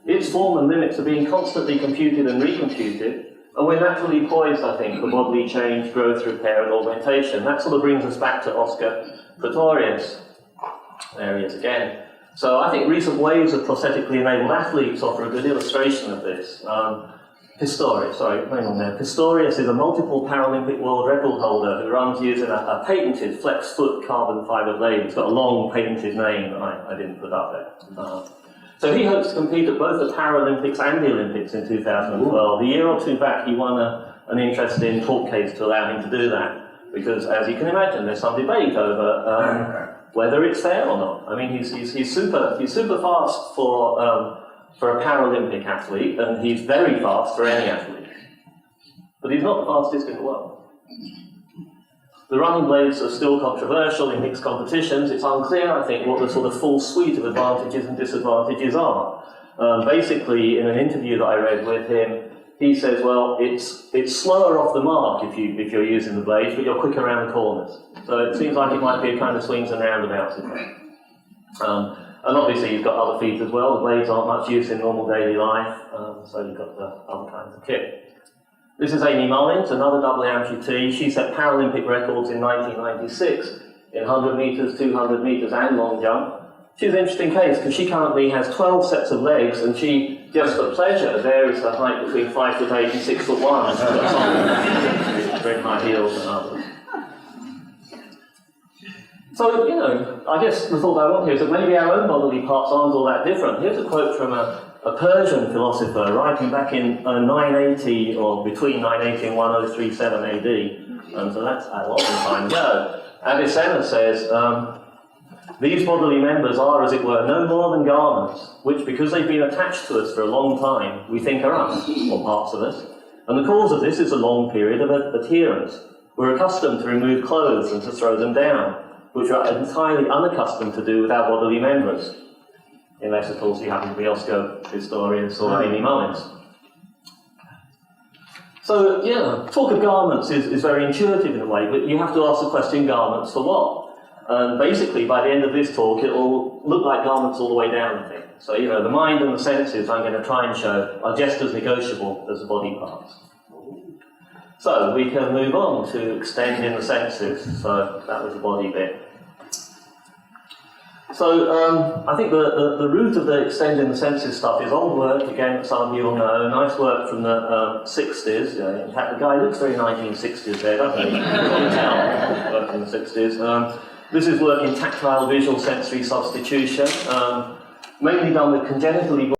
its form and limits are being constantly computed and recomputed, and we're naturally poised, I think, for bodily change, growth, repair, and augmentation. That sort of brings us back to Oscar Pistorius. There he is again. So I think recent waves of prosthetically enabled athletes offer a good illustration of this. Pistorius is a multiple Paralympic world record holder who runs using a patented flex foot carbon fibre blade. It's got a long patented name that I didn't put up there. So he hopes to compete at both the Paralympics and the Olympics in 2012. A year or two back, he won an interesting court case to allow him to do that, because, as you can imagine, there's some debate over whether it's fair or not. I mean, he's super fast for a Paralympic athlete, and he's very fast for any athlete. But he's not the fastest in the world. The running blades are still controversial in mixed competitions. It's unclear, I think, what the sort of full suite of advantages and disadvantages are. Basically, in an interview that I read with him, he says, well, it's slower off the mark if you're using the blades, but you're quicker around the corners. So it seems like it might be a kind of swings and roundabouts effect. And obviously you've got other feet as well. The blades aren't much use in normal daily life, so you've got the other kinds of kit. This is Amy Mullins, another double amputee. She set Paralympic records in 1996 in 100 metres, 200 metres and long jump. She's an interesting case because she currently has 12 sets of legs, and she, just for pleasure, varies her height between 5'8" and 6'1". She's got some very high heels and others. So, you know, I guess the thought I want here is that maybe our own bodily parts aren't all that different. Here's a quote from a Persian philosopher writing back in 980, or between 980 and 1037 AD, so that's a long time ago. Avicenna says, these bodily members are, as it were, no more than garments, which, because they've been attached to us for a long time, we think are us, or parts of us. And the cause of this is a long period of adherence. We're accustomed to remove clothes and to throw them down, which we're entirely unaccustomed to do with our bodily members. Unless, of course, you happen to be Oscar Pistorius or Amy Mullins. So, yeah, talk of garments is very intuitive in a way, but you have to ask the question, garments for what? And basically, by the end of this talk, it will look like garments all the way down, I think. So, you know, the mind and the senses I'm going to try and show are just as negotiable as the body parts. So, we can move on to extending the senses. So, that was the body bit. So, I think the root of the extending the senses stuff is old work, again, that some of you will know. Nice work from the 60s. In fact, the guy looks very 1960s there, doesn't he? You can tell, work in the 60s. This is work in tactile visual sensory substitution, mainly done with congenitally